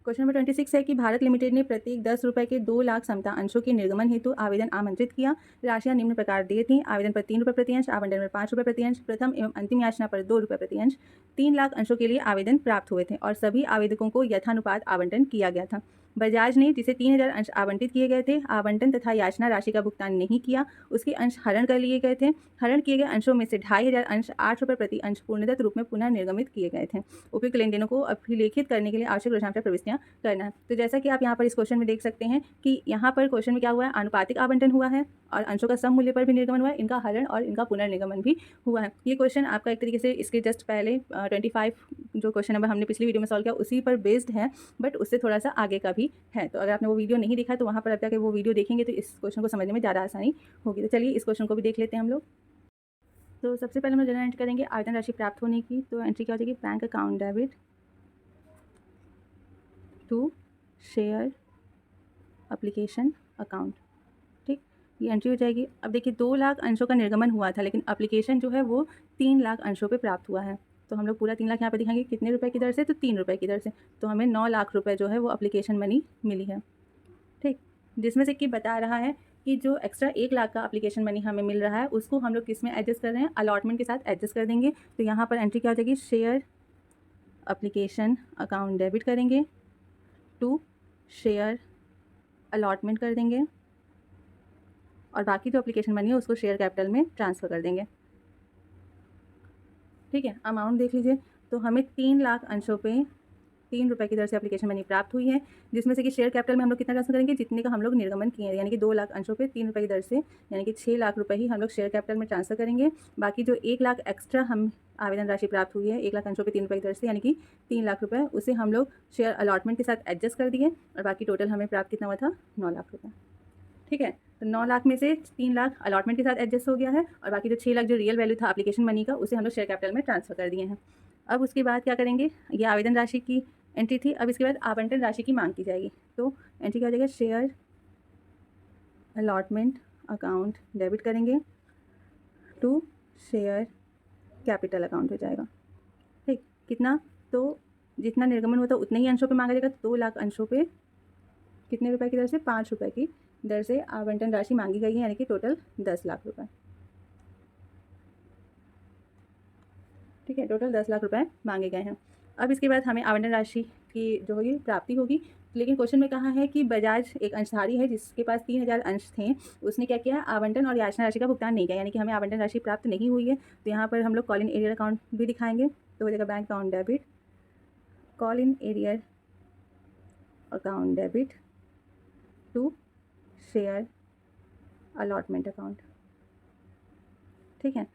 Question number 26 है कि Bharat limited ने प्रत्येक 10 रुपये के 2 लाख समता अंशों के निर्गमन हेतु आवेदन आमंत्रित किया। राशियां निम्न प्रकार दी थी। आवेदन पर 3 रुपये प्रति अंश, आवंटन पर 5 रुपये प्रति अंश, प्रथम एवं अंतिम याचना पर 2 रुपये प्रति अंश। 3 लाख अंशों के लिए आवेदन प्राप्त हुए थे और सभी आवेदकों को यथानुपात आवंटन किया गया था। बजाज ने जिसे 3000 अंश आवंटित किए गए थे, आवंटन तथा याचना राशि का भुगतान नहीं किया। उसके अंश हरण कर लिए गए थे। हरण किए गए अंशों में से 2500 अंश 8 रुपये प्रति अंश पूर्णदत्त रूप में पुनः निर्गमित किए गए थे। उपयुक्त लेन देनों को अभिलेखित करने के लिए आवश्यक रोजाना प्रविष्टियां करना है। तो जैसा कि आप यहाँ पर इस क्वेश्चन में देख सकते हैं कि यहाँ पर क्वेश्चन में क्या हुआ है, आनुपातिक आवंटन हुआ है और अंशों का सम मूल्य पर भी निर्गमन हुआ है, इनका हरण और इनका पुनर्निर्गमन भी हुआ है। ये क्वेश्चन आपका एक तरीके से इसके जस्ट पहले 25 जो क्वेश्चन नंबर हमने पिछली वीडियो में सॉल्व किया उसी पर बेस्ड है, बट उससे थोड़ा सा आगे का भी है। तो अगर आपने वो वीडियो नहीं देखा है तो वहाँ पर आप जाकर वो वीडियो देखेंगे तो इस क्वेश्चन को समझने में ज़्यादा आसानी होगी। तो चलिए इस क्वेश्चन को भी देख लेते हैं हम लोग। तो सबसे पहले हम जनरल एंट्री करेंगे आवेदन राशि प्राप्त होने की। तो एंट्री क्या हो जाएगी, bank account debit to share application account. ठीक, ये एंट्री हो जाएगी। अब देखिए 2 लाख अंशों का निर्गमन हुआ था, लेकिन एप्लीकेशन जो है वो 3 लाख अंशों पे प्राप्त हुआ है। तो हम लोग पूरा 3 लाख यहाँ पे दिखाएंगे कितने रुपए की दर से, तो 3 रुपये की दर से। तो हमें 9 लाख रुपए जो है वो एप्लीकेशन मनी मिली है। ठीक, जिसमें से कि बता रहा है कि जो एक्स्ट्रा 1 लाख का एप्लीकेशन मनी हमें मिल रहा है उसको हम लोग किस में एडजस्ट कर रहे हैं, अलॉटमेंट के साथ एडजस्ट कर देंगे। तो यहाँ पर एंट्री क्या हो जाएगी, शेयर एप्लीकेशन अकाउंट डेबिट करेंगे टू शेयर अलॉटमेंट कर देंगे और बाकी जो एप्लीकेशन मनी है उसको शेयर कैपिटल में ट्रांसफ़र कर देंगे। ठीक है, अमाउंट देख लीजिए। तो हमें 3 लाख अंशों पे 3 रुपये की दर से एप्लीकेशन मनी प्राप्त हुई है, जिसमें से कि शेयर कैपिटल में हम लोग कितना ट्रांसफर करेंगे, जितने का हम लोग निर्गमन किए हैं, यानी कि 2 लाख अंशों पे 3 रुपये की दर से, यानी कि 6 लाख रुपये ही हम लोग शेयर कैपिटल में ट्रांसफर करेंगे। बाकी जो 1 लाख एक्स्ट्रा हम आवेदन राशि प्राप्त हुई है 1 लाख अंशों पे 3 रुपये की दर से, यानी कि 3 लाख रुपये, उसे हम लोग शेयर अलॉटमेंट के साथ एडजस्ट कर दिए और बाकी टोटल हमें प्राप्त कितना हुआ था, 9 लाख रुपये। ठीक है, तो 9 लाख में से 3 लाख अलॉटमेंट के साथ एडजस्ट हो गया है और बाकी जो 6 लाख जो रियल वैल्यू था एप्लीकेशन मनी का उसे हम लोग शेयर कैपिटल में ट्रांसफ़र कर दिए हैं। अब उसके बाद क्या करेंगे, ये आवेदन राशि की एंट्री थी। अब इसके बाद आवंटन राशि की मांग की जाएगी। तो एंट्री क्या हो जाएगा, शेयर अलॉटमेंट अकाउंट डेबिट करेंगे टू शेयर कैपिटल अकाउंट हो जाएगा। ठीक, कितना, तो जितना निर्गमन होता है उतने ही अंशों पे मांगा जाएगा। 2 लाख अंशों पे कितने रुपए की दर से, 5 रुपये की दर से आवंटन राशि मांगी गई है, यानी कि टोटल 10 लाख रुपए। ठीक है, टोटल 10 लाख रुपए मांगे गए हैं। अब इसके बाद हमें आवंटन राशि की जो होगी प्राप्ति होगी। लेकिन क्वेश्चन में कहा है कि बजाज एक अंशधारी है जिसके पास 3000 अंश थे, उसने क्या किया, आवंटन और याचना राशि का भुगतान नहीं किया, यानी कि हमें आवंटन राशि प्राप्त नहीं हुई है। तो यहाँ पर हम लोग कॉल इन एरियर अकाउंट भी दिखाएंगे। तो हो जाएगा bank account debit, call in arrear account debit to share allotment account. ठीक है,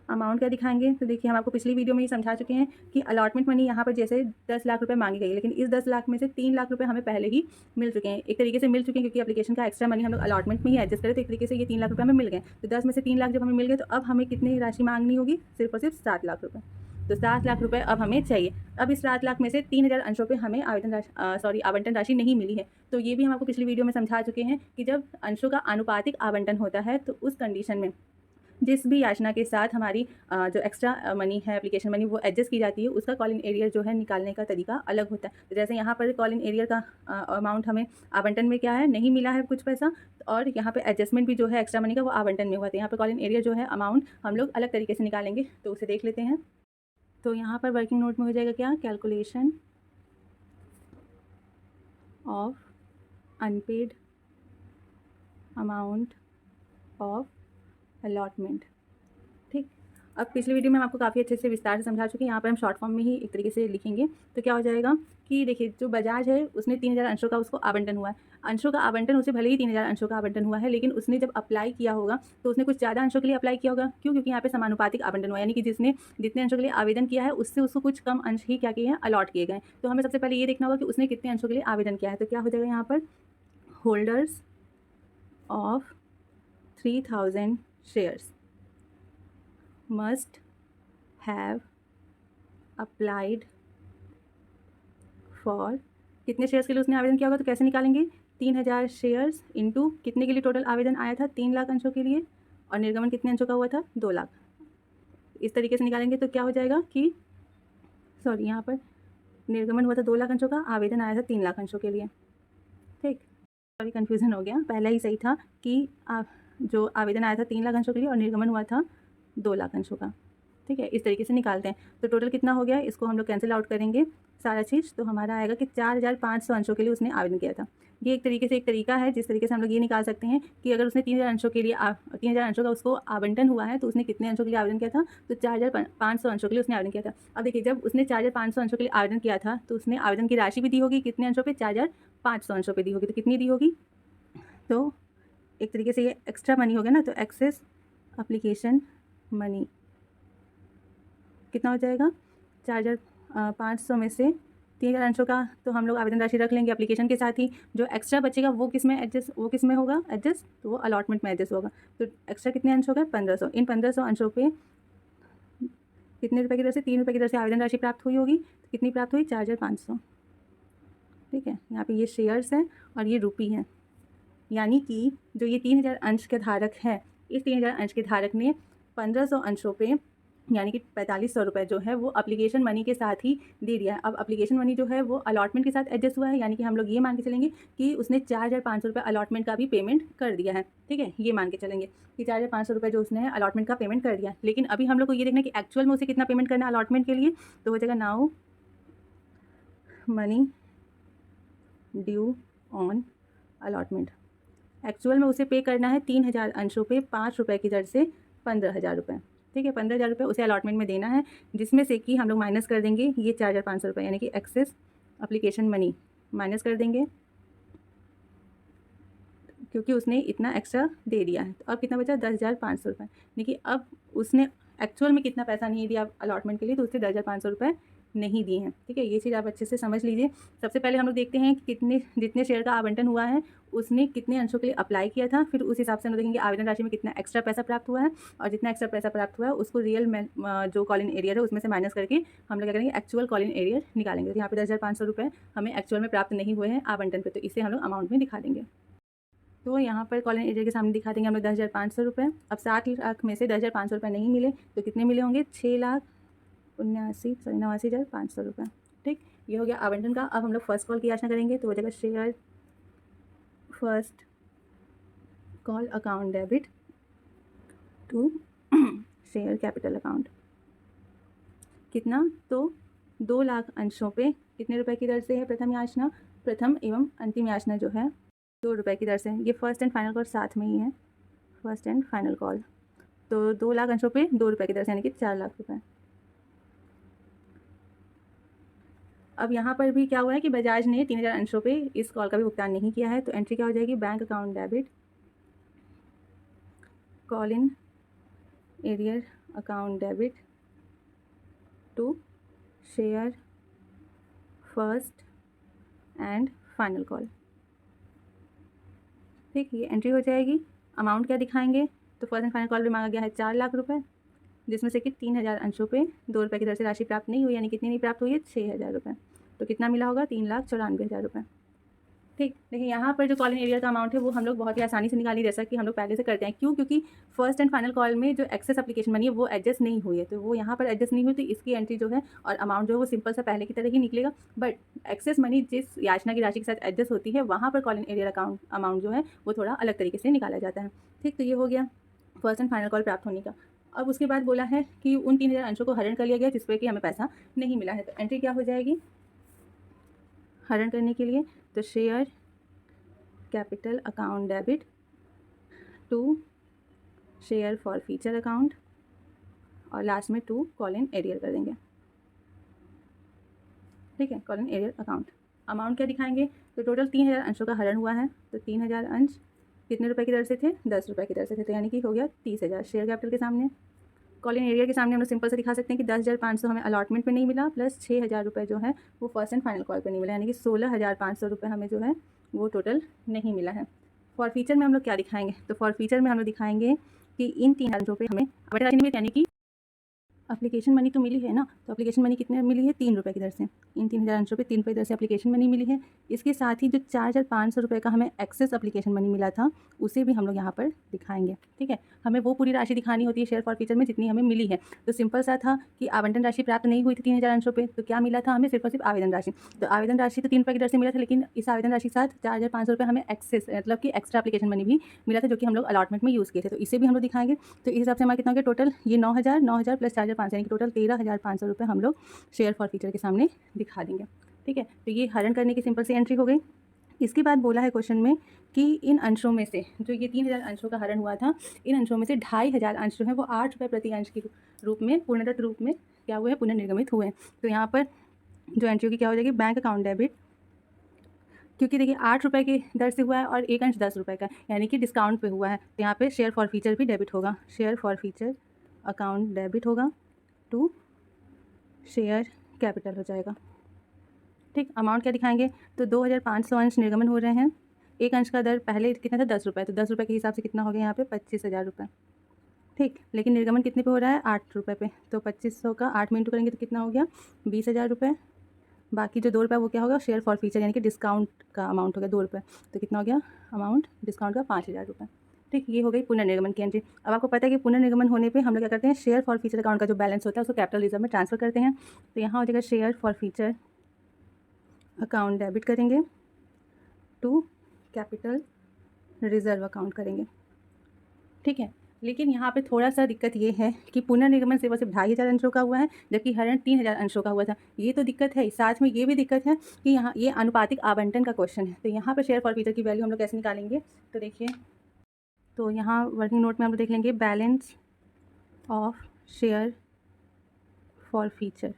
अमाउंट क्या दिखाएंगे, तो देखिए हम आपको पिछली वीडियो में ही समझा चुके हैं कि अलॉटमेंट मनी यहाँ पर जैसे 10 लाख रुपए मांगी गई है, लेकिन इस 10 लाख में से 3 लाख रुपए हमें पहले ही मिल चुके हैं, एक तरीके से मिल चुके हैं, क्योंकि एप्लीकेशन का एक्स्ट्रा मनी हम लोग अलॉटमेंट में ही एडजस्ट करें, तो एक तरीके से ये 3 लाख रुपये हमें मिल गए। तो 10 में से 3 लाख जब हमें मिल गए तो अब हमें कितनी राशि मांगनी होगी, सिर्फ और सिर्फ 7 लाख रुपये। तो 7 लाख रुपये अब हमें चाहिए। अब इस 7 लाख में से 3000 अंशों पे हमें आवंटन राशि नहीं मिली है। तो ये भी हम आपको पिछली वीडियो में समझा चुके हैं कि जब अंशों का आनुपातिक आवंटन होता है तो उस कंडीशन में जिस भी याचना के साथ हमारी जो एक्स्ट्रा मनी है, एप्लीकेशन मनी, वो एडजस्ट की जाती है, उसका कॉल इन एरियर जो है निकालने का तरीका अलग होता है। तो जैसे यहाँ पर कॉल इन एरियर का अमाउंट हमें आवंटन में क्या है, नहीं मिला है कुछ पैसा, और यहाँ पे एडजस्टमेंट भी जो है एक्स्ट्रा मनी का वो आवंटन में हुआ था। यहाँ पर कॉल इन एरियर जो है अमाउंट हम लोग अलग तरीके से निकालेंगे, तो उसे देख लेते हैं। तो यहाँ पर वर्किंग नोट में हो जाएगा क्या, calculation of unpaired amount of allotment. ठीक, अब पिछली वीडियो में हम आपको काफ़ी अच्छे से विस्तार से समझा चुके हैं, यहाँ पर हम शॉर्ट फॉर्म में ही एक तरीके से लिखेंगे। तो क्या हो जाएगा कि देखिए जो बजाज है उसने 3000 अंशों का उसको आवंटन हुआ है। अंशों का आवंटन उसे भले ही 3000 अंशों का आवंटन हुआ है, लेकिन उसने जब अप्लाई किया होगा तो उसने कुछ ज़्यादा अंशों के लिए अप्लाई किया होगा। क्यों, क्योंकि यहाँ पे समानुपातिक आवंटन हुआ, यानी कि जिसने जितने अंशों के लिए आवेदन किया है उससे उसको कुछ कम अंश ही क्या किए हैं, अलॉट किए गए। तो हमें सबसे पहले ये देखना होगा कि उसने कितने अंशों के लिए आवेदन किया है। तो क्या हो जाएगा यहाँ पर, holders of 3000 shares must have applied for, कितने शेयर्स के लिए उसने आवेदन किया होगा, तो कैसे निकालेंगे, 3000 शेयर्स इंटू कितने के लिए टोटल आवेदन आया था, 3 लाख अंशों के लिए, और निर्गमन कितने अंशों का हुआ था, 2 लाख। इस तरीके से निकालेंगे तो क्या हो जाएगा कि यहाँ पर निर्गमन हुआ था 2 लाख अंशों का, आवेदन आया था 3 लाख अंशों के लिए। ठीक, सॉरी कन्फ्यूज़न हो गया, पहला ही सही था कि जो आवेदन आया था 3 लाख अंशों के लिए और निर्गमन हुआ था 2 लाख अंशों का। ठीक है, इस तरीके से निकालते हैं। तो टोटल कितना हो गया, इसको हम लोग कैंसिल आउट करेंगे सारा चीज़, तो हमारा आएगा कि 4,500 अंशों के लिए उसने आवेदन किया था। ये एक तरीके से एक तरीका है जिस तरीके से हम लोग ये निकाल सकते हैं कि अगर उसने 3,000 अंशों के लिए 3,000 अंशों का उसको आवंटन हुआ है तो उसने कितने अंशों के लिए आवेदन किया था, तो 4,500 अंशों के लिए उसने आवेदन किया था। अब देखिए, जब उसने 4,500 अंशों के लिए आवेदन किया था तो उसने आवेदन की राशि भी दी होगी कितने अंशों पे, 4,500 अंशों पे दी होगी, तो कितनी दी होगी, तो एक तरीके से ये एक्स्ट्रा मनी हो गया ना, तो एक्सेस एप्लीकेशन मनी कितना हो जाएगा, 4,500 में से 3,000 अंशों का तो हम लोग आवेदन राशि रख लेंगे एप्लीकेशन के साथ ही। जो एक्स्ट्रा बचेगा वो किस में होगा एडजस्ट, तो वो अलॉटमेंट में एडजस्ट होगा। तो एक्स्ट्रा कितने अंशों का, 1,500। इन 1,500 अंशों पे कितने रुपए की दर से, 3 रुपये की दर से आवेदन राशि प्राप्त हुई होगी, तो कितनी प्राप्त हुई, 4,500। ठीक है, यहाँ पे ये शेयर्स हैं और ये रुपी है, यानी कि जो ये 3,000 अंश के धारक है, इस 3,000 अंश के धारक ने 1,500 अंशों पे यानी कि 4,500 रुपये जो है वो एप्लीकेशन मनी के साथ ही दे दिया है। अब एप्लीकेशन मनी जो है वो अलॉटमेंट के साथ एडजस्ट हुआ है, यानी कि हम लोग ये मान के चलेंगे कि उसने 4,500 रुपये अलॉटमेंट का भी पेमेंट कर दिया है। ठीक है, ये मान के चलेंगे कि 4,500 रुपये जो उसने अलॉटमेंट का पेमेंट कर दिया। लेकिन अभी हम लोग को ये देखना है कि एक्चुअल में उसे कितना पेमेंट करना है अलॉटमेंट के लिए, तो हो जाएगा now money due on allotment. Actual में उसे पे करना है 3,000 अंशों पे 5 रुपये की दर से 15,000 रुपये। ठीक है, 15,000 रुपये उसे अलॉटमेंट में देना है, जिसमें से कि हम लोग माइनस कर देंगे ये 4,500 रुपये, यानी कि एक्सेस एप्लीकेशन मनी माइनस कर देंगे, क्योंकि उसने इतना एक्स्ट्रा दे दिया है। तो अब कितना बचा, 10,500 रुपये। देखिए, अब उसने एक्चुअल में कितना पैसा नहीं दिया अलॉटमेंट के लिए, तो उससे 10,500 रुपये नहीं दिए हैं। ठीक है, ये चीज़ आप अच्छे से समझ लीजिए। सबसे पहले हम लोग देखते हैं कि जितने शेयर का आवंटन हुआ है उसने कितने अंशों के लिए अप्लाई किया था, फिर उस हिसाब से हम लोग देखेंगे आवेदन राशि में कितना एक्स्ट्रा पैसा प्राप्त हुआ है, और जितना एक्स्ट्रा पैसा प्राप्त हुआ है उसको रियल जो कॉलिंग एरियर है उसमें से माइनस करके हम लोग क्या करेंगे, एक्चुअल कॉलिंग एरियर निकालेंगे। तो यहाँ पे 10,500 रुपये हमें एक्चुअल में प्राप्त नहीं हुए हैं आवंटन पे, तो इसे हम लोग अमाउंट में दिखा देंगे। तो यहाँ पर कॉलिंग एरियर के सामने दिखा देंगे हम लोग 10,500 रुपये। अब 7 लाख में से 10,500 रुपये नहीं मिले तो कितने मिले होंगे, 6,89,500 रुपये। ठीक, ये हो गया आवंटन का। अब हम लोग फर्स्ट कॉल की याचना करेंगे, तो हो जाएगा share first call account debit to share capital account. कितना, तो 2 लाख अंशों पे कितने रुपए की दर से है प्रथम याचना, प्रथम एवं अंतिम याचना जो है 2 रुपये की दर से। ये फर्स्ट एंड फाइनल कॉल साथ में ही है, फर्स्ट एंड फाइनल कॉल। तो 2 लाख अंशों पे 2 रुपये की दर से, यानी कि 4 लाख रुपये। अब यहाँ पर भी क्या हुआ है कि बजाज ने 3,000 अंशों पे इस कॉल का भी भुगतान नहीं किया है, तो एंट्री क्या हो जाएगी, bank account debit call in arrear account debit to share first and final call. ठीक, ये एंट्री हो जाएगी। अमाउंट क्या दिखाएंगे, तो फर्स्ट एंड फाइनल कॉल भी मांगा गया है 4 लाख रुपये, जिसमें से कि 3,000 अंशों पे 2 रुपये की दर से राशि प्राप्त नहीं हुई, यानी कितनी नहीं प्राप्त हुई है, 6,000 रुपये। तो कितना मिला होगा, 3,94,000 रुपये। ठीक, देखिए यहाँ पर जो कॉलिंग एरियर का अमाउंट है वो हम लोग बहुत ही आसानी से निकालें, जैसा कि हम लोग पहले से करते हैं। क्यों, क्योंकि फर्स्ट एंड फाइनल कॉल में जो एक्सेस एप्लीकेशन मनी है वो एडजस्ट नहीं हुई है, तो वो यहाँ पर एडजस्ट नहीं हुई, तो इसकी एंट्री जो है और अमाउंट जो है वो सिंपल सा पहले की तरह ही निकलेगा। बट एक्सेस मनी जिस याचना की राशि के साथ एडजस्ट होती है वहाँ पर कॉलिंग एरियर अकाउंट अमाउंट जो है वो थोड़ा अलग तरीके से निकाला जाता है। ठीक, तो ये हो गया फर्स्ट एंड फाइनल कॉल प्राप्त होने का। अब उसके बाद बोला है कि उन 3,000 अंशों को हरण कर लिया गया जिस पर कि हमें पैसा नहीं मिला है, तो एंट्री क्या हो जाएगी हरण करने के लिए, तो share capital account debit to share forfeiture account, और लास्ट में टू कॉलिंग एरियर कर देंगे। ठीक है, कॉलिंग एरियर अकाउंट। अमाउंट क्या दिखाएंगे, तो टोटल 3,000 अंशों का हरण हुआ है, तो 3,000 अंश कितने रुपए की दर से थे, 10 रुपये की दर से थे, तो यानी कि हो गया 30,000। शेयर कैपिटल के सामने, कॉलिंग एरियर के सामने हम लोग सिंपल से दिखा सकते हैं कि 10,500 हमें अलॉटमेंट में नहीं मिला, प्लस 6,000 रुपये जो है वो फर्स्ट एंड फाइनल कॉल पे नहीं मिला, यानी कि 16,500 रुपये हमें जो है वो टोटल नहीं मिला है। फॉर फीचर में हम लोग क्या दिखाएंगे, तो फॉर फीचर में हम लोग दिखाएंगे कि इन 3,000 रुपये हमें आवंटन राशि नहीं मिली, यानी कि एप्लीकेशन मनी तो मिली है ना, तो एप्लीकेशन मनी कितने मिली है, 3 रुपये की दर से। इन 3000 अंशों पे 3 रुपये की दर से एप्लीकेशन मनी मिली है। इसके साथ ही जो 4500 रुपये का हमें एक्सेस एप्लीकेशन मनी मिला था, उसे भी हम लोग यहाँ पर दिखाएंगे। ठीक है, हमें वो पूरी राशि दिखानी होती है शेयर फॉरफीचर में जितनी हमें मिली है। तो सिंपल सा था कि आवंटन राशि प्राप्त नहीं हुई थी 3000 अंशों पर, तो क्या मिला था हमें, सिर्फ और सिर्फ आवेदन राशि। तो आवेदन राशि तो 3 रुपये की दर से मिला था, लेकिन इस आवेदन राशि के साथ 4500 रुपये हमें एक्सेस मतलब कि एक्स्ट्रा एप्लीकेशन मनी भी मिला था, जो कि हम लोग अलॉटमेंट में यूज़ किए थे। तो इसे भी हम लोग दिखाएंगे। तो इस हिसाब से हमारा कितना हो गया टोटल, ये 9000 प्लस 4500 यानी कि टोटल 13500 रुपये हम लोग शेयर फॉरफीचर के सामने दिखा देंगे। ठीक है, तो ये हरण करने की सिंपल सी एंट्री हो गई। इसके बाद बोला है क्वेश्चन में कि इन अंशों में से जो ये 3000 अंशों का हरण हुआ था, इन अंशों में से 2500 अंश जो है वो 8 रुपये प्रति अंश के रूप में पूर्णदत्त रूप में क्या हुए हैं, पुनर्निर्गमित हुए हैं। तो यहाँ पर जो एंट्री होगी क्या हो जाएगी, बैंक अकाउंट डेबिट, क्योंकि देखिए 8 रुपये की दर से हुआ है और एक अंश 10 रुपये का, यानी कि डिस्काउंट पे हुआ है। तो यहाँ पे शेयर फॉरफीचर भी डेबिट होगा, शेयर फॉरफीचर अकाउंट डेबिट होगा टू शेयर कैपिटल हो जाएगा। ठीक, अमाउंट क्या दिखाएंगे, तो 2500 अंश निर्गमन हो रहे हैं। एक अंश का दर पहले कितना था, 10 रुपये, तो 10 रुपये के हिसाब से कितना हो गया यहाँ पे 25,000 रुपये। ठीक, लेकिन निर्गमन कितने पे हो रहा है, 8 रुपये पे, तो 2500 का 8 में इंटू करेंगे तो कितना हो गया 20,000 रुपये। बाकी जो 2 रुपये वो क्या होगा, शेयर फॉरफीचर यानी कि डिस्काउंट का अमाउंट हो गया 2 रुपये, तो कितना हो गया अमाउंट डिस्काउंट का 5000 रुपये। ठीक, ये हो गई पुनर्निर्गमन की एंट्री। अब आपको पता है कि पुनर्निर्गमन होने पे हम लोग क्या करते हैं, शेयर फॉरफीचर अकाउंट का जो बैलेंस होता है उसको कैपिटल रिजर्व में ट्रांसफर करते हैं। तो यहाँ हो जाएगा शेयर फॉरफीचर अकाउंट डेबिट करेंगे टू कैपिटल रिजर्व अकाउंट करेंगे। ठीक है, लेकिन यहाँ पे थोड़ा सा दिक्कत ये है कि पुनर्निर्गमन सिर्फ 2500 अंशों का हुआ है, जबकि हरण 3000 अंशों का हुआ था। ये तो दिक्कत है, साथ में ये भी दिक्कत है कि यहाँ ये अनुपातिक आवंटन का क्वेश्चन है। तो यहाँ पर शेयर फॉरफीचर की वैल्यू हम लोग कैसे निकालेंगे, तो देखिए, तो यहाँ वर्किंग नोट में हम लोग देख लेंगे बैलेंस ऑफ शेयर फॉरफीचर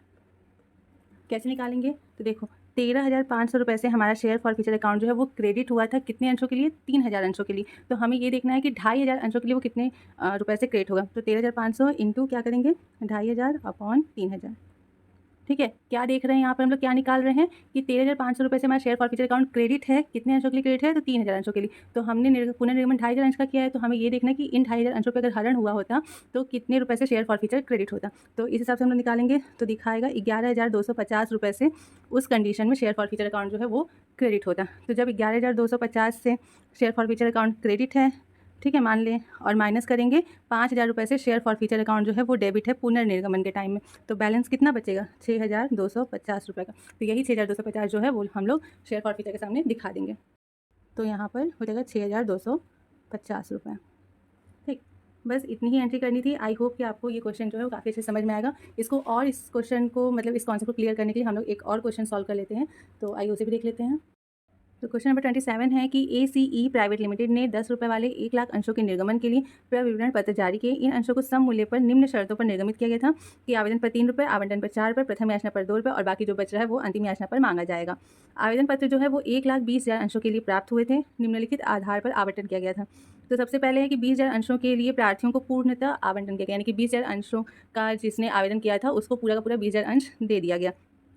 कैसे निकालेंगे। तो देखो 13,500 रुपये से हमारा शेयर फॉरफीचर अकाउंट जो है वो क्रेडिट हुआ था कितने अंशों के लिए, 3000 अंशों के लिए। तो हमें ये देखना है कि 2500 अंशों के लिए वो कितने रुपए से क्रेडिट होगा। तो 13,500 इंटू क्या करेंगे 2500 अपॉन 3000। ठीक है, क्या देख रहे हैं यहाँ पर हम लोग क्या निकाल रहे हैं कि 13,500 रुपये से हमारा शेयर फॉरफीचर अकाउंट क्रेडिट है, कितने अंशों के लिए क्रेडिट है, तो 3000 अंशों के लिए। तो हमने पुनर्निर्गमन 2500 अंश का किया है, तो हमें ये देखना है कि इन 2500 अंशों पर अगर हरण हुआ होता तो कितने रुपये से शेयर फॉरफीचर क्रेडिट होता। तो इस हिसाब से हम लोग निकालेंगे, तो दिखाएगा 11,250 रुपये से उस कंडीशन में शेयर फॉरफीचर अकाउंट जो है वो क्रेडिट होता। तो जब 11,250 से शेयर फॉरफीचर अकाउंट क्रेडिट है, ठीक है मान लें, और माइनस करेंगे 5000 रुपये से शेयर फॉरफीचर अकाउंट जो है वो डेबिट है पुनर्निर्गमन के टाइम में, तो बैलेंस कितना बचेगा 6250 रुपये का। तो यही 6250 जो है वो हम लोग शेयर फॉरफीचर के सामने दिखा देंगे। तो यहाँ पर हो जाएगा 6250 रुपये। ठीक, बस इतनी ही एंट्री करनी थी। आई होप कि आपको ये क्वेश्चन जो है वो काफ़ी अच्छे समझ में आएगा। इसको और इस क्वेश्चन को मतलब इस कॉन्सेप्ट को क्लियर करने के लिए हम लोग एक और क्वेश्चन सॉल्व कर लेते हैं। तो आइए उसे भी देख लेते हैं। तो क्वेश्चन नंबर 27 है कि ACE प्राइवेट लिमिटेड ने 10 रुपये वाले 1 लाख अंशों के निर्गमन के लिए प्रविवरण पत्र जारी किए। इन अंशों को सम मूल्य पर निम्न शर्तों पर निर्गमित किया गया था कि आवेदन पर 3 रुपये, आवंटन पर 4 रुपये, प्रथम याचना पर 2 रुपये और बाकी जो बच रहा है वो अंतिम याचना पर मांगा जाएगा। आवेदन पत्र जो है वो 1,20,000 अंशों के लिए प्राप्त हुए थे, निम्नलिखित आधार पर आवंटन किया गया था। तो सबसे पहले है कि 20,000 अंशों के लिए प्रार्थियों को पूर्णतः आवंटन किया गया, यानी कि 20,000 अंशों का जिसने आवेदन किया था उसको पूरा का पूरा 20,000 अंश दे दिया गया।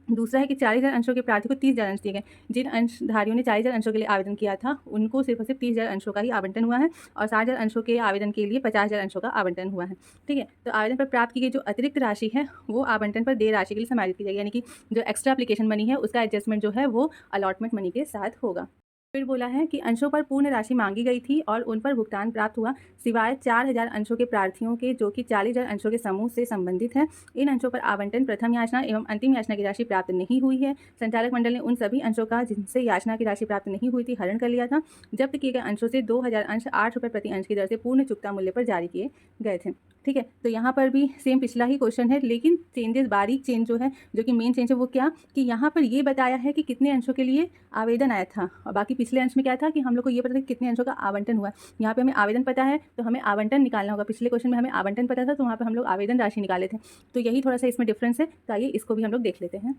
दूसरा है कि 40,000 अंशों के प्रार्थी को 30,000 अंश दिए गए। जिन अंशधारियों ने 40,000 अंशों के लिए आवेदन किया था उनको सिर्फ और सिर्फ 30,000 अंशों का ही आवंटन हुआ है और 60,000 अंशों के आवेदन के लिए 50,000 अंशों का आवंटन हुआ है। ठीक है, तो आवेदन पर प्राप्त की गई जो अतिरिक्त राशि है वो आवंटन पर देय राशि के लिए समाहित की जाएगी, यानी कि जो एक्स्ट्रा एप्लीकेशन मनी है उसका एडजस्टमेंट जो है वो अलॉटमेंट मनी के साथ होगा। फिर बोला है कि अंशों पर पूर्ण राशि मांगी गई थी और उन पर भुगतान प्राप्त हुआ, सिवाय 4,000 अंशों के प्रार्थियों के जो कि 40,000 अंशों के समूह से संबंधित है। इन अंशों पर आवंटन, प्रथम याचना एवं अंतिम याचना की राशि प्राप्त नहीं हुई है। संचालक मंडल ने उन सभी अंशों का जिनसे याचना की राशि प्राप्त नहीं हुई थी हरण कर लिया था। जब्त किए गए अंशों से 2,000 अंश 8 रुपये प्रति अंश की दर से पूर्ण चुकता मूल्य पर जारी किए गए थे। ठीक है, तो यहाँ पर भी सेम पिछला ही क्वेश्चन है, लेकिन चेंजेस, बारीक चेंज जो है, जो कि मेन चेंज है वो क्या कि यहाँ पर ये बताया है कि कितने अंशों के लिए आवेदन आया था, और बाकी पिछले अंश में क्या था कि हम लोग को ये पता था कि कितने अंशों का आवंटन हुआ। यहाँ पे हमें आवेदन पता है तो हमें आवंटन निकालना होगा। पिछले क्वेश्चन में हमें आवंटन पता था तो वहाँ पर हम लोग आवेदन राशि निकाले थे। तो यही थोड़ा सा इसमें डिफरेंस है, तो आइए इसको भी हम लोग देख लेते हैं।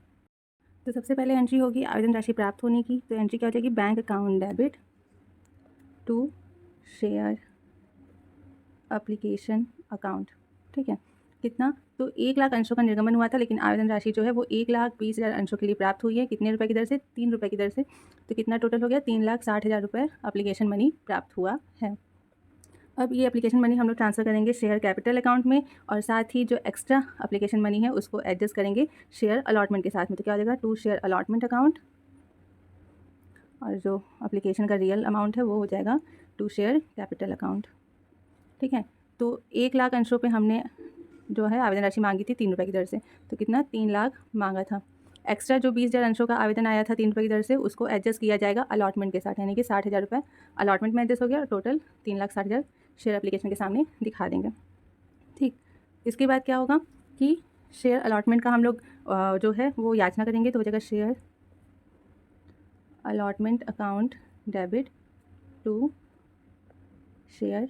तो सबसे पहले एंट्री होगी आवेदन राशि प्राप्त होने की। तो एंट्री क्या हो जाएगी, bank account debit to share application account. ठीक है, कितना, तो 1 लाख अंशों का निर्गमन हुआ था, लेकिन आवेदन राशि जो है वो 1,20,000 अंशों के लिए प्राप्त हुई है। कितने रुपए की दर से, 3 रुपये की दर से। तो कितना टोटल हो गया 3,60,000 रुपये एप्लीकेशन मनी प्राप्त हुआ है। अब ये एप्लीकेशन मनी हम लोग ट्रांसफ़र करेंगे शेयर कैपिटल अकाउंट में, और साथ ही जो एक्स्ट्रा एप्लीकेशन मनी है उसको एडजस्ट करेंगे शेयर अलॉटमेंट के साथ में। तो क्या हो जाएगा, टू शेयर अलॉटमेंट अकाउंट, और जो एप्लीकेशन का रियल अमाउंट है वो हो जाएगा टू शेयर कैपिटल अकाउंट। ठीक है, तो 1,00,000 अंशों पे हमने जो है आवेदन राशि मांगी थी 3 रुपये की दर से, तो कितना 3,00,000 मांगा था। एक्स्ट्रा जो 20,000 अंशों का आवेदन आया था 3 रुपये की दर से, उसको एडजस्ट किया जाएगा अलॉटमेंट के साथ, यानी कि 60,000 रुपये अलॉटमेंट में एडजस्ट हो गया, और टोटल 3,60,000 शेयर एप्लीकेशन के सामने दिखा देंगे। ठीक, इसके बाद क्या होगा कि शेयर अलॉटमेंट का हम लोग जो है वो याचना करेंगे, तो हो जाएगा share allotment account debit to share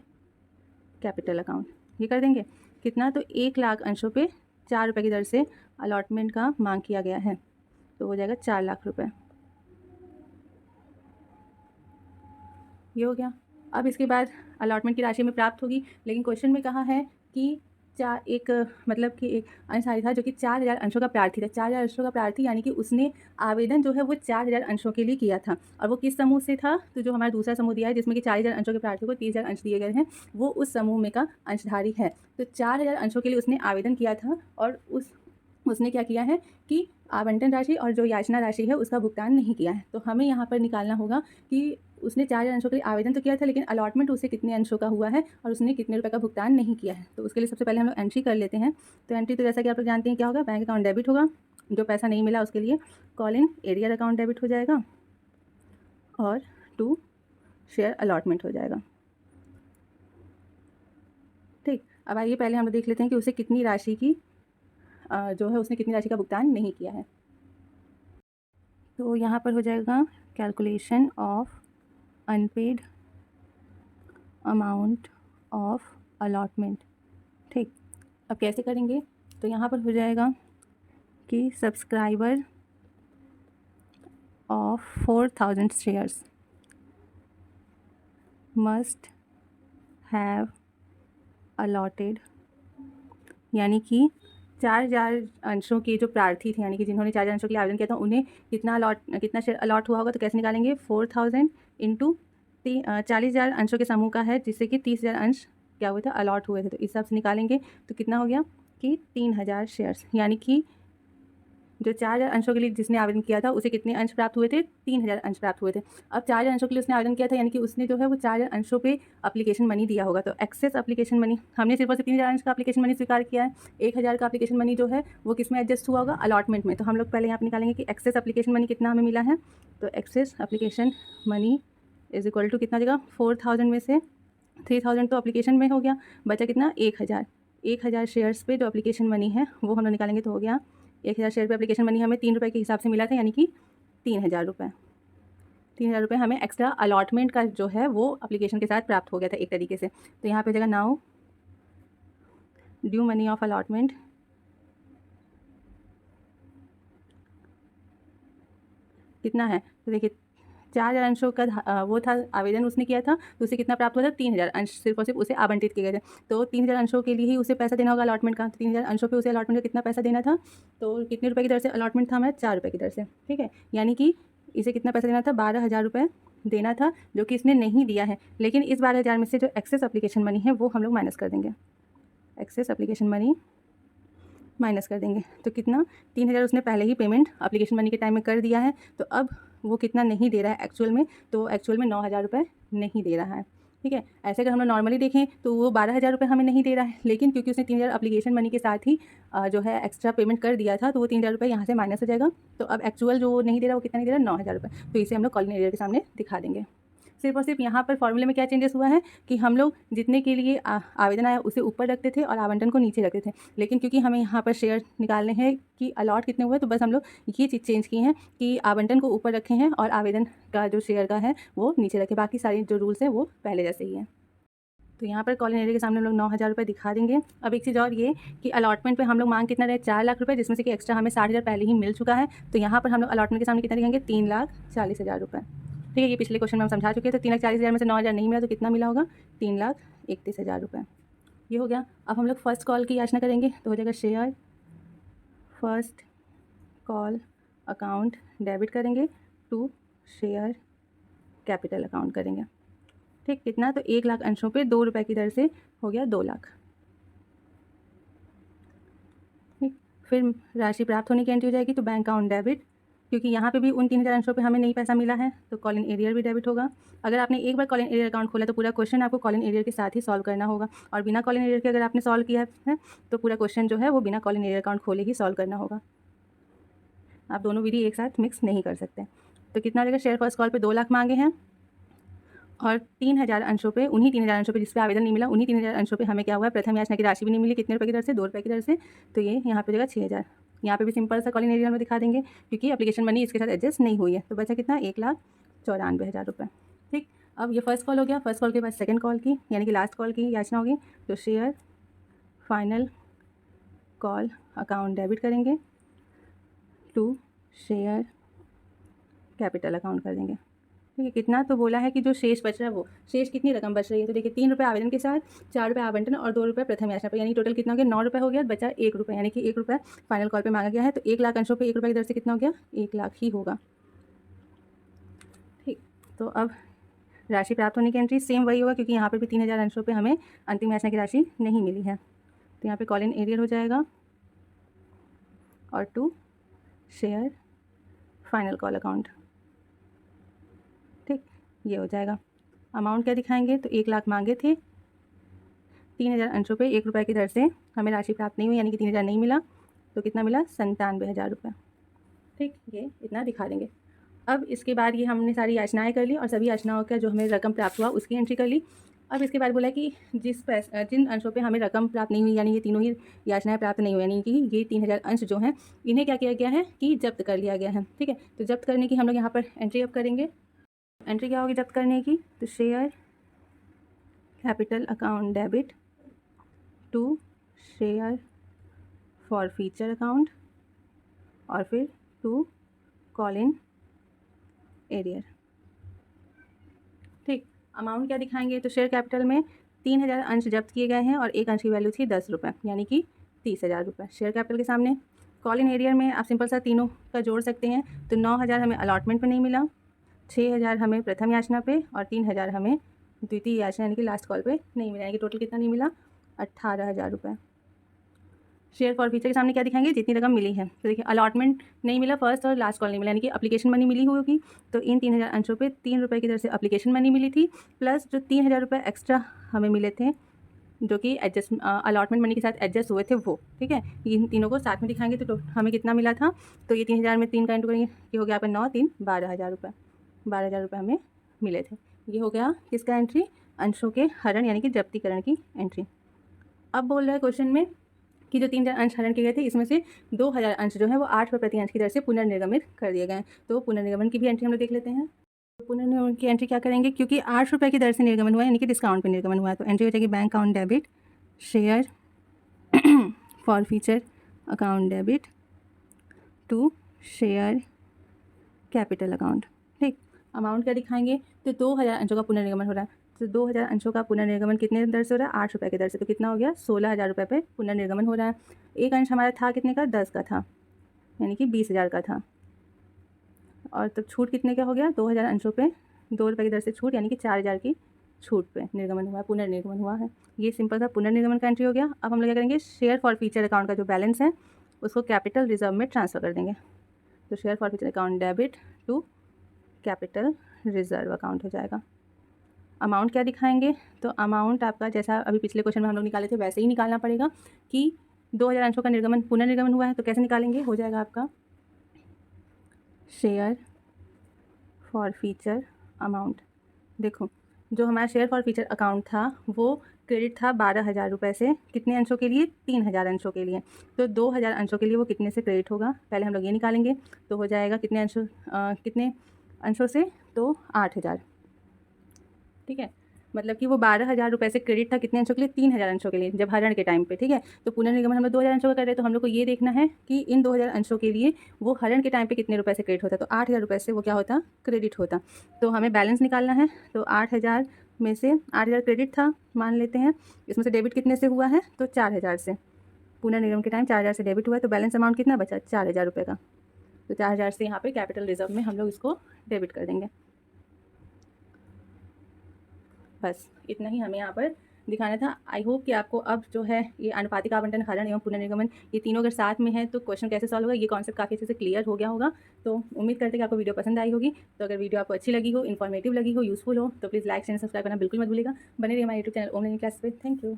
capital account, ये कर देंगे। कितना, तो 1,00,000 अंशों पे 4 रुपये की दर से अलॉटमेंट का मांग किया गया है, तो हो जाएगा 4,00,000 रुपये। ये हो गया। अब इसके बाद अलॉटमेंट की राशि में प्राप्त होगी, लेकिन क्वेश्चन में कहा है कि मतलब कि एक अंशधारी था जो कि 4,000 अंशों का प्रार्थी था। 4,000 अंशों का प्रार्थी यानी कि उसने आवेदन जो है वो 4,000 अंशों के लिए किया था, और वो किस समूह से था, तो जो हमारा दूसरा समूह दिया है जिसमें कि 4,000 अंशों के प्रार्थी को 30,000 अंश दिए गए हैं, वो उस समूह में का अंशधारी है। तो 4,000 अंशों के लिए उसने आवेदन किया था, और उसने क्या किया है कि आवंटन राशि और जो याचना राशि है उसका भुगतान नहीं किया है। तो हमें यहाँ पर निकालना होगा कि उसने 4,000 अंशों के लिए आवेदन तो किया था, लेकिन अलॉटमेंट उसे कितने अंशों का हुआ है और उसने कितने रुपए का भुगतान नहीं किया है। तो उसके लिए सबसे पहले हम लोग एंट्री कर लेते हैं। तो एंट्री तो जैसा कि आप लोग जानते हैं क्या होगा, बैंक अकाउंट डेबिट होगा, जो पैसा नहीं मिला उसके लिए call in arrear account debit हो जाएगा, और टू शेयर अलॉटमेंट हो जाएगा। ठीक, अब आइए पहले हम लोग देख लेते हैं कि उसे कितनी राशि की जो है उसने कितनी राशि का भुगतान नहीं किया है। तो यहाँ पर हो जाएगा calculation of unpaired amount of allotment. ठीक, अब कैसे करेंगे, तो यहाँ पर हो जाएगा कि subscriber of 4,000 shares must have allotted, यानी कि 4,000 अंशों के जो प्रार्थी थे, यानी कि जिन्होंने 4,000 अंशों के लिए आवेदन किया था, उन्हें कितना शेयर अलॉट हुआ होगा। तो कैसे निकालेंगे, 4,000 इंटू 40,000 अंशों के समूह का है, जिससे कि 30,000 अंश क्या हुए थे, अलॉट हुए थे। तो इस हिसाब से निकालेंगे तो कितना हो गया कि 3,000 शेयर्स, यानी कि जो 4,000 अंशों के लिए जिसने आवेदन किया था उसे कितने अंश प्राप्त हुए थे, 3,000 अंश प्राप्त हुए थे। अब 4,000 अंशों के लिए उसने आवेदन किया था, यानी कि उसने जो है वो 4,000 अंशों पे एप्लीकेशन मनी दिया होगा। तो एक्सेस एप्लीकेशन मनी हमने सिर्फ और सिर्फ 3,000 अंश का एप्लीकेशन मनी स्वीकार किया है। 1,000 का एप्लीकेशन मनी जो है वो किस में एडजस्ट हुआ होगा, अलॉटमेंट में। तो हम लोग पहले यहाँ पर निकालेंगे कि एक्सेस एप्लीकेशन मनी कितना हमें मिला है। तो excess application money is equal to कितना जगह, 4,000 में से 3,000 तो एप्लीकेशन में हो गया, बचा कितना 1,000। 1,000 शेयर्स पे जो एप्लीकेशन मनी है वो हम लोग निकालेंगे, तो हो गया 1,000 शेयर पे एप्लीकेशन मनी हमें 3 रुपये के हिसाब से मिला था, यानी कि 3,000 रुपये। 3,000 रुपये हमें एक्स्ट्रा अलॉटमेंट का जो है वो एप्लीकेशन के साथ प्राप्त हो गया था एक तरीके से। तो यहाँ पे हो जाएगा now due money of allotment कितना है, तो देखिए 4,000 अंशों का वो था आवेदन उसने किया था, तो उसे कितना प्राप्त हुआ था, 3,000 अंश सिर्फ और सिर्फ उसे आवंटित किए गए थे। तो 3,000 अंशों के लिए ही उसे पैसा देना होगा अलॉटमेंट का। 3,000 अंशों पे उसे अलॉटमेंट का कितना पैसा देना था, तो कितने रुपये की दर से अलॉटमेंट था हमारा, 4 रुपये की दर से। ठीक है, यानी कि इसे कितना पैसा देना था, 12,000 रुपये देना था, जो कि इसने नहीं दिया है। लेकिन इस 12,000 में से जो एक्सेस एप्लीकेशन मनी है वो हम लोग माइनस कर देंगे, एक्सेस एप्लीकेशन मनी माइनस कर देंगे। तो कितना, 3,000 उसने पहले ही पेमेंट एप्लीकेशन मनी के टाइम में कर दिया है, तो अब वो कितना नहीं दे रहा है एक्चुअल में, तो एक्चुअल में 9,000 रुपये नहीं दे रहा है। ठीक है, ऐसे अगर हम लोग नॉर्मली देखें तो वो 12,000 रुपये हमें नहीं दे रहा है, लेकिन क्योंकि उसने 3,000 एप्लीकेशन मनी के साथ ही जो है एक्स्ट्रा पेमेंट कर दिया था, तो वो 3,000 रुपये यहाँ से माइनस हो जाएगा। तो अब एक्चुअल जो नहीं दे रहा वो कितना नहीं दे रहा, 9,000 रुपये। तो इसे हम लोग कॉलिंग एरियर के सामने दिखा देंगे। सिर्फ और सिर्फ यहाँ पर फॉर्मूले में क्या चेंजेस हुआ है कि हम लोग जितने के लिए आवेदन आया उसे ऊपर रखते थे और आवंटन को नीचे रखते थे, लेकिन क्योंकि हमें यहाँ पर शेयर निकालने हैं कि अलॉट कितने हुए, तो बस हम लोग ये चीज़ चेंज की हैं कि आवंटन को ऊपर रखे हैं और आवेदन का जो शेयर का है वो नीचे रखें। बाकी सारी जो रूल्स हैं वो पहले जैसे ही हैं। तो यहाँ पर कॉलिंग एरिया के सामने हम लोग 9,000 रुपये दिखा देंगे। अब एक चीज़ और ये कि अलॉटमेंट पे हम लोग मांग कितना रहे, 4,00,000 रुपये, जिसमें से कि एक्स्ट्रा हमें 60,000 पहले ही मिल चुका है। तो यहाँ पर हम लोग अलॉटमेंट के सामने कितना दिखाएंगे, 3,40,000 रुपये। ठीक है, ये पिछले क्वेश्चन में हम समझा चुके हैं। तो 3,40,000 में से 9,000 नहीं मिला तो कितना मिला होगा, 3,31,000 रुपये। ये हो गया। अब हम लोग फर्स्ट कॉल की याचना करेंगे, तो हो जाएगा share first call account debit करेंगे टू शेयर कैपिटल अकाउंट करेंगे। ठीक, कितना, तो 1 लाख अंशों पे 2 रुपये की दर से हो गया 2 लाख। ठीक, फिर राशि प्राप्त होने की एंट्री हो जाएगी, तो बैंक अकाउंट डेबिट, क्योंकि यहाँ पे भी उन 3000 अंशों पे हमें नहीं पैसा मिला है, तो कॉलन एरियर भी डेबिट होगा। अगर आपने एक बार कॉलन एरियर अकाउंट खोला तो पूरा क्वेश्चन आपको कॉलन एरियर के साथ ही सॉल्व करना होगा, और बिना कॉलन एरियर के अगर आपने सॉल्व किया है तो पूरा क्वेश्चन जो है वो बिना कॉलन एरियर अकाउंट खोले ही सॉल्व करना होगा। आप दोनों विधि एक साथ मिक्स नहीं कर सकते। तो कितना हो जाएगा, शेयर फर्स्ट कॉल पे 2 लाख मांगे हैं, और 3000 अंशों पे, उन्हीं 3000 अंशों पे जिस पे आवेदन नहीं मिला, उन्हीं 3000 अंशों पे हमें क्या हुआ है, प्रथम याचना की राशि भी नहीं मिली। कितने रुपये की दर से, 2 रुपये की दर से, तो ये यहाँ पे हो जाएगा 6000। यहाँ पे भी सिंपल सा कॉलन एरियर में दिखा देंगे, क्योंकि एप्लीकेशन मनी इसके साथ एडजस्ट नहीं हुई है। तो बचा कितना, 1,94,000 रुपये। ठीक, अब ये फर्स्ट कॉल हो गया। फर्स्ट कॉल के बाद सेकंड कॉल की, यानी कि लास्ट कॉल की याचना होगी, तो share final call account debit करेंगे टू शेयर कैपिटल अकाउंट कर देंगे। ठीक है, कितना, तो बोला है कि जो शेष बच रहा है वो शेष कितनी रकम बच रही है, तो देखिए 3 रुपये आवेदन के साथ, 4 रुपये आवंटन और 2 रुपये प्रथम याचना पर, यानी टोटल कितना हो गया, 9 रुपये हो गया। बचा 1 रुपये, यानी कि 1 रुपये फाइनल कॉल पे मांगा गया है। तो 1 लाख अंशों पे 1 रुपये की दर से कितना हो गया, 1 लाख ही होगा। ठीक, तो अब राशि प्राप्त होने की एंट्री सेम वही होगा, क्योंकि यहाँ पर भी 3000 अंशों पर हमें अंतिम याचना की राशि नहीं मिली है। तो यहाँ पर कॉलन एरियर हो जाएगा और to share final call account. ठीक, ये हो जाएगा। अमाउंट क्या दिखाएंगे, तो 1 लाख मांगे थे, 3000 अंशों पे 1 रुपये की दर से हमें राशि प्राप्त नहीं हुई, यानी कि 3000 नहीं मिला, तो कितना मिला, 97,000 रुपये। ठीक, ये इतना दिखा देंगे। अब इसके बाद ये हमने सारी याचनाएं कर ली और सभी याचनाओं का जो हमें रकम प्राप्त हुआ उसकी एंट्री कर ली। अब इसके बाद बोला कि जिन अंशों पे हमें रकम प्राप्त नहीं हुई, यानी ये तीनों ही याचनाएं प्राप्त नहीं हुई, यानी कि ये 3000 अंश जो हैं इन्हें क्या किया गया है कि जब्त कर लिया गया है। ठीक है, तो जब्त करने की हम लोग यहाँ पर एंट्री अब करेंगे। एंट्री क्या होगी जब्त करने की, तो share capital account debit to share forfeiture account, और फिर टू कॉलन एरियर। ठीक, अमाउंट क्या दिखाएंगे, तो शेयर कैपिटल में 3000 अंश जब्त किए गए हैं और एक अंश की वैल्यू थी 10 रुपये, यानी कि 30,000 रुपये शेयर कैपिटल के सामने। कॉलन एरियर में आप सिंपल सा तीनों का जोड़ सकते हैं, तो 9000 हमें अलॉटमेंट पे नहीं मिला, 6000 हमें प्रथम याचना पे, और 3000 हमें द्वितीय याचना यानी कि लास्ट कॉल पे नहीं मिला, यानी कि टोटल कितना नहीं मिला, 18,000 रुपये। शेयर फॉर फीचर के सामने क्या दिखाएंगे, जितनी रकम मिली है। तो देखिए अलॉटमेंट नहीं मिला, फर्स्ट और लास्ट कॉल नहीं मिला, यानी कि एप्लीकेशन मनी मिली होगी। तो इन 3000 अंशों पे 3 रुपये की दर से एप्लीकेशन मनी मिली थी, प्लस जो 3000 रुपये एक्स्ट्रा हमें मिले थे, जो कि एडजस्ट अलॉटमेंट मनी के साथ एडजस्ट हुए थे वो। ठीक है, इन तीनों को साथ में दिखाएंगे तो हमें कितना मिला था, तो ये 3000 में 3 का इंटू करेंगे, ये हो गया आपका 9 3 12,000 रुपये। 12,000 रुपये हमें मिले थे। ये हो गया किसका एंट्री, अंशों के हरण यानी कि जब्तीकरण की एंट्री। अब बोल रहा है क्वेश्चन में कि जो 3000 अंश हरण किए गए थे, इसमें से 2000 अंश जो है वो 8 रुपये प्रति अंश की दर से पुनर्निर्गमित कर दिए गए हैं। तो पुनर्निर्गमन की भी एंट्री हम लोग देख लेते हैं। तो पुनर्निर्गमन की एंट्री क्या करेंगे, क्योंकि 8 रुपये की दर से निर्गमन हुआ है, यानी कि डिस्काउंट पे निर्गमन हुआ है, तो एंट्री हो जाएगी bank account debit share forfeiture account debit to share capital account. ठीक, अमाउंट क्या दिखाएंगे, तो 2000 अंशों का पुनर्निर्गमन हो रहा है, तो 2000 अंशों का पुनर्निर्गमन कितने दर से हो रहा है, 8 रुपये की दर से, तो कितना हो गया, 16,000 रुपये पे पुनर्निर्गमन हो रहा है। एक अंश हमारा था कितने का, 10 का था, यानी कि 20,000 का था, और तब छूट कितने का हो गया, 2000 अंशों पे 2 रुपये की दर से छूट, यानी कि 4000 की छूट पे निर्गमन हुआ है, पुनर्निर्गमन हुआ है। ये सिंपल सा पुनर्निर्गमन का एंट्री हो गया। अब हम लोग क्या करेंगे, शेयर फॉर फीचर अकाउंट का जो बैलेंस है उसको कैपिटल रिजर्व में ट्रांसफ़र कर देंगे। तो share forfeiture account debit to capital reserve account हो जाएगा। अमाउंट क्या दिखाएंगे, तो अमाउंट आपका जैसा अभी पिछले क्वेश्चन में हम लोग निकाले थे वैसे ही निकालना पड़ेगा, कि 2000 अंशों का निर्गमन पुनर्निर्गमन हुआ है, तो कैसे निकालेंगे, हो जाएगा आपका शेयर फॉर फीचर अमाउंट। देखो जो हमारा शेयर फॉर फीचर अकाउंट था वो क्रेडिट था 12,000 रुपये से, कितने अंशों के लिए, 3000 अंशों के लिए। तो 2000 अंशों के लिए वो कितने से क्रेडिट होगा, पहले हम लोग ये निकालेंगे। तो हो जाएगा कितने अंशों से, तो 8000। ठीक है, मतलब कि वो 12,000 रुपये से क्रेडिट था कितने अंशों के लिए, 3000 अंशों के लिए, जब हरण के टाइम पे। ठीक है, तो पुनर्निर्गमन हम लोग 2000 अंशों का कर रहे हैं, तो हम लोग को ये देखना है कि इन 2000 अंशों के लिए वो हरण के टाइम पे कितने रुपए से क्रेडिट होता, तो 8000 रुपये से वो क्या होता, क्रेडिट होता। तो हमें बैलेंस निकालना है, तो 8000 में से 8000 क्रेडिट था मान लेते हैं, इसमें से डेबिट कितने से हुआ है, तो 4000 से। पुनर्निर्गमन के टाइम 4000 से डेबिट हुआ है, तो बैलेंस अमाउंट कितना बचा, 4000 रुपये का। तो 4000 से यहाँ पे कैपिटल रिजर्व में हम लोग इसको डेबिट कर देंगे। बस इतना ही हमें यहाँ पर दिखाना था। आई होप कि आपको अब जो है ये अनुपातिक आवंटन, हरण एवं पुनर्निगमन, ये तीनों अगर साथ में है तो क्वेश्चन कैसे सॉल्व होगा, ये कॉन्सेप्ट काफ़ी अच्छे से क्लियर हो गया होगा। तो उम्मीद करते हैं कि आपको वीडियो पसंद आई होगी। तो अगर वीडियो आपको अच्छी लगी हो, इन्फॉर्मेटिव लगी हो, यूज़फुल हो, तो प्लीज़ लाइक एंड सब्सक्राइब करना बिल्कुल मत भूलिएगा। बने रहिए हमारे यूट्यूब चैनल ओम लर्निंग क्लास पे। Thank you.